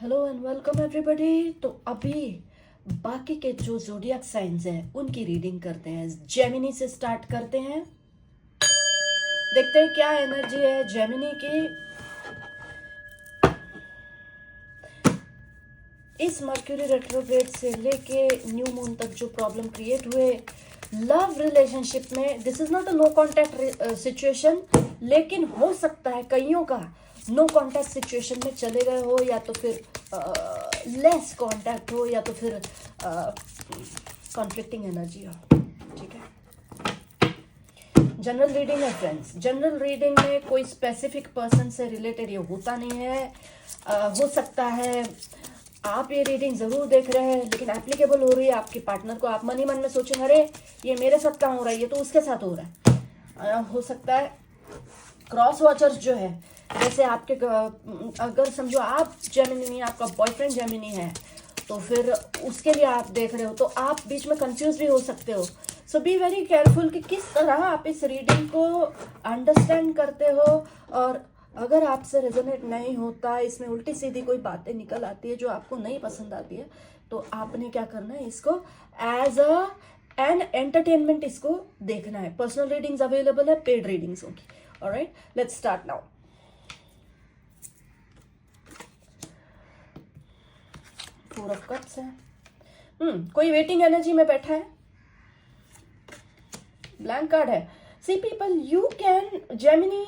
Hello and welcome everybody. तो अभी बाकी के जो ज़ोडिएक साइंस हैं उनकी रीडिंग करते हैं। जेमिनी से स्टार्ट करते हैं, देखते हैं क्या एनर्जी है जेमिनी की इस मर्क्यूरी रेट्रोग्रेड से लेके न्यू मून तक। जो प्रॉब्लम क्रिएट हुए लव रिलेशनशिप में, this is not a no contact situation, लेकिन हो सकता है कईयों का नो कॉन्टैक्ट सिचुएशन में चले गए हो, या तो फिर लेस कॉन्टैक्ट हो, या तो फिर कॉन्फ्लिक्टिंग एनर्जी हो। ठीक है, जनरल रीडिंग है फ्रेंड्स। जनरल रीडिंग में कोई स्पेसिफिक पर्सन से रिलेटेड ये होता नहीं है। हो सकता है आप ये रीडिंग जरूर देख रहे हैं लेकिन एप्लीकेबल हो रही है आपके पार्टनर को। आप मन ही मन में सोचेंगे अरे ये मेरे साथ कहाँ हो रहा है, ये तो उसके साथ हो रहा है। हो सकता है क्रॉस वॉचर्स जो है, जैसे आपके अगर समझो आप जेमिनी नहीं, आपका बॉयफ्रेंड जेमिनी है, तो फिर उसके लिए आप देख रहे हो तो आप बीच में कंफ्यूज भी हो सकते हो। सो बी वेरी केयरफुल कि किस तरह आप इस रीडिंग को अंडरस्टैंड करते हो। और अगर आपसे रेजोनेट नहीं होता, इसमें उल्टी सीधी कोई बातें निकल आती है जो आपको नहीं पसंद आती है, तो आपने क्या करना है, इसको एज एन एंटरटेनमेंट इसको देखना है। पर्सनल रीडिंग्स अवेलेबल है, पेड रीडिंग्स होंगी। Alright, let's start now. Four of cups है। कोई वेटिंग एनर्जी में बैठा है। ब्लैंक कार्ड है। See people, you can Gemini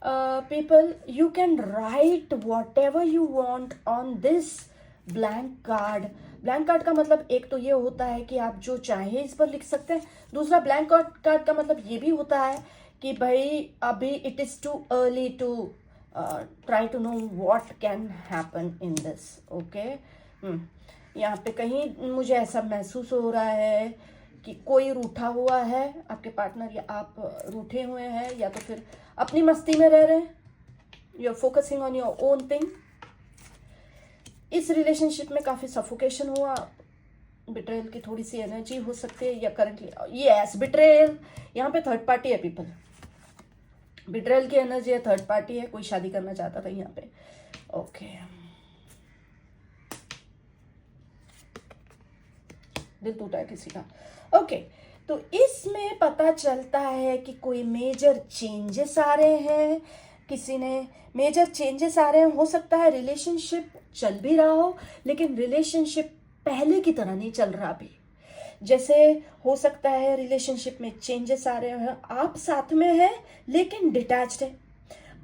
people, you can write what ever you want on this blank card. Blank card का मतलब एक तो ये होता है कि आप जो चाहे इस पर लिख सकते हैं। दूसरा ब्लैंक कार्ड का मतलब ये भी होता है कि भाई अभी it is too early to try to know what can happen in this. Okay, यहाँ पे कहीं मुझे ऐसा महसूस हो रहा है कि कोई रूठा हुआ है आपके पार्टनर, या आप रूठे हुए हैं, या तो फिर अपनी मस्ती में रह रहे हैं। You are focusing on your own thing. इस रिलेशनशिप में काफी सफोकेशन हुआ। बिट्रेयल की थोड़ी सी एनर्जी हो सकती है, या करंटली यस बिट्रेयल। यहाँ पे थर्ड पार्टी है पीपल। बिट्रेयल की एनर्जी है, थर्ड पार्टी है, कोई शादी करना चाहता था यहाँ पे। ओके, दिल टूटा है किसी का। ओके, तो इसमें पता चलता है कि कोई मेजर चेंजेस आ रहे हैं। किसी ने मेजर चेंजेस आ रहे हैं। हो सकता है रिलेशनशिप चल भी रहा हो लेकिन रिलेशनशिप पहले की तरह नहीं चल रहा अभी। जैसे हो सकता है रिलेशनशिप में चेंजेस आ रहे हैं, आप साथ में हैं लेकिन डिटैच्ड है।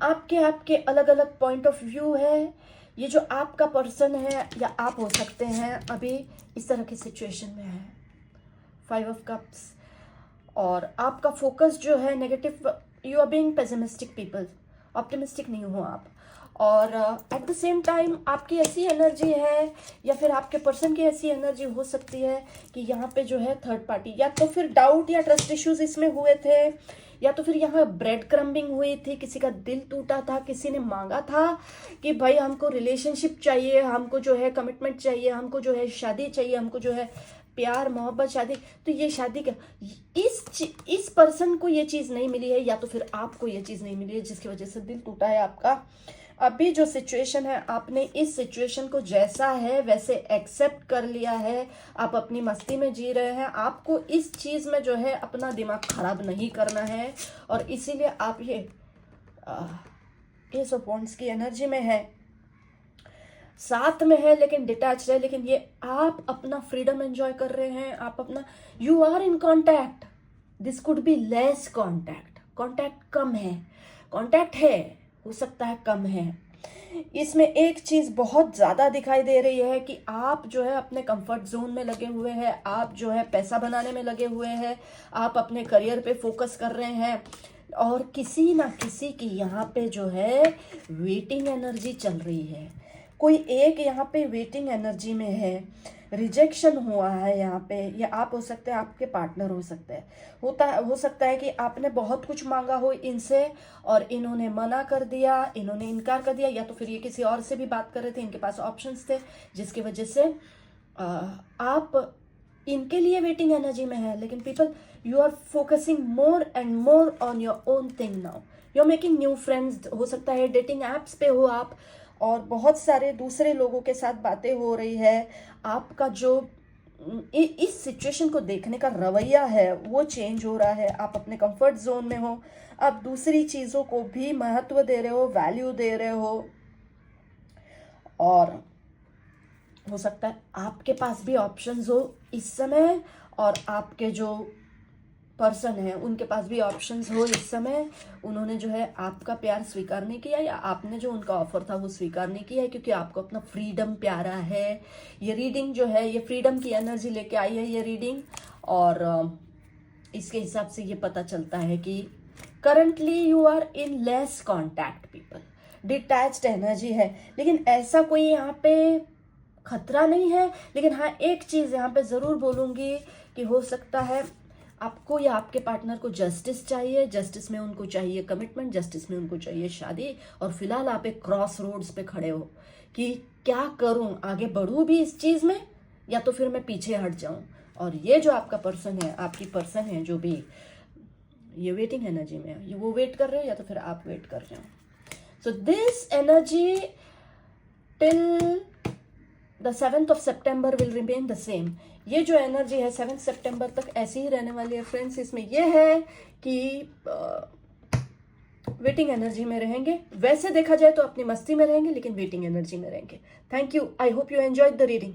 आपके अलग अलग पॉइंट ऑफ व्यू है। ये जो आपका पर्सन है या आप हो सकते हैं अभी इस तरह की सिचुएशन में है। फाइव ऑफ कप्स, और आपका फोकस जो है negative. You are being pessimistic people, optimistic नहीं हो आप। और एट द सेम टाइम आपकी ऐसी एनर्जी है या फिर आपके पर्सन की ऐसी एनर्जी हो सकती है कि यहाँ पे जो है थर्ड पार्टी, या तो फिर डाउट या ट्रस्ट इश्यूज इसमें हुए थे, या तो फिर यहाँ ब्रेड क्रम्बिंग हुई थी, किसी का दिल टूटा था, किसी ने मांगा था कि भाई हमको रिलेशनशिप चाहिए, हमको जो है कमिटमेंट चाहिए, हमको जो है शादी चाहिए, हमको जो है प्यार मोहब्बत शादी। तो ये शादी का इस पर्सन को ये चीज नहीं मिली है, या तो फिर आपको ये चीज नहीं मिली है जिसकी वजह से दिल टूटा है आपका। अभी जो सिचुएशन है, आपने इस सिचुएशन को जैसा है वैसे एक्सेप्ट कर लिया है। आप अपनी मस्ती में जी रहे हैं। आपको इस चीज में जो है अपना दिमाग खराब नहीं करना है, और इसीलिए आप ये एस ऑफ वॉन्ड्स की एनर्जी में है, साथ में है लेकिन डिटैच है। लेकिन ये आप अपना फ्रीडम एंजॉय कर रहे हैं। आप अपना, you are in contact. This could be less contact, contact कम है, कांटेक्ट है, हो सकता है कम है। इसमें एक चीज बहुत ज्यादा दिखाई दे रही है कि आप जो है अपने कंफर्ट जोन में लगे हुए हैं। आप जो है पैसा बनाने में लगे हुए हैं। आप अपने करियर पे फोकस कर रहे हैं, और किसी ना किसी की यहाँ पे जो है वेटिंग एनर्जी चल रही है। कोई एक यहाँ पे वेटिंग एनर्जी में है। रिजेक्शन हुआ है यहाँ पे, या आप हो सकते हैं, आपके पार्टनर हो सकते हैं। हो सकता है कि आपने बहुत कुछ मांगा हो इनसे और इन्होंने मना कर दिया, इन्होंने इनकार कर दिया, या तो फिर ये किसी और से भी बात कर रहे थे, इनके पास ऑप्शंस थे, जिसकी वजह से आप इनके लिए वेटिंग एनर्जी में है। लेकिन people, you are focusing more and more on your own thing now. You are making new friends. हो सकता है डेटिंग एप्स पे हो आप, और बहुत सारे दूसरे लोगों के साथ बातें हो रही है। आपका जो इस सिचुएशन को देखने का रवैया है वो चेंज हो रहा है। आप अपने कंफर्ट जोन में हो, आप दूसरी चीज़ों को भी महत्व दे रहे हो, वैल्यू दे रहे हो, और हो सकता है आपके पास भी ऑप्शंस हो इस समय, और आपके जो पर्सन है उनके पास भी ऑप्शंस हो इस समय। उन्होंने जो है आपका प्यार स्वीकार नहीं किया, या आपने जो उनका ऑफर था वो स्वीकार नहीं किया है, क्योंकि आपको अपना फ्रीडम प्यारा है। ये रीडिंग जो है ये फ्रीडम की एनर्जी लेके आई है ये रीडिंग, और इसके हिसाब से ये पता चलता है कि currently you are in less contact people, detached energy है। लेकिन ऐसा कोई यहाँ पे खतरा नहीं है। लेकिन हाँ, एक चीज़ यहाँ पे ज़रूर बोलूँगी कि हो सकता है आपको या आपके पार्टनर को जस्टिस चाहिए, जस्टिस में उनको चाहिए कमिटमेंट, जस्टिस में उनको चाहिए शादी, और फिलहाल आप एक क्रॉस रोड्स पे खड़े हो कि क्या करूं, आगे बढ़ूं भी इस चीज़ में या तो फिर मैं पीछे हट जाऊं। और ये जो आपका पर्सन है, आपकी पर्सन है जो भी ये वेटिंग एनर्जी में है, ये वो वेट कर रहे हो या तो फिर आप वेट कर रहे हो। So this energy till the 7th of September will remain the same. ये जो एनर्जी है 7 सितंबर तक ऐसी ही रहने वाली है फ्रेंड्स। इसमें यह है कि वेटिंग एनर्जी में रहेंगे। वैसे देखा जाए तो अपनी मस्ती में रहेंगे, लेकिन वेटिंग एनर्जी में रहेंगे। Thank you. I hope you enjoyed the reading.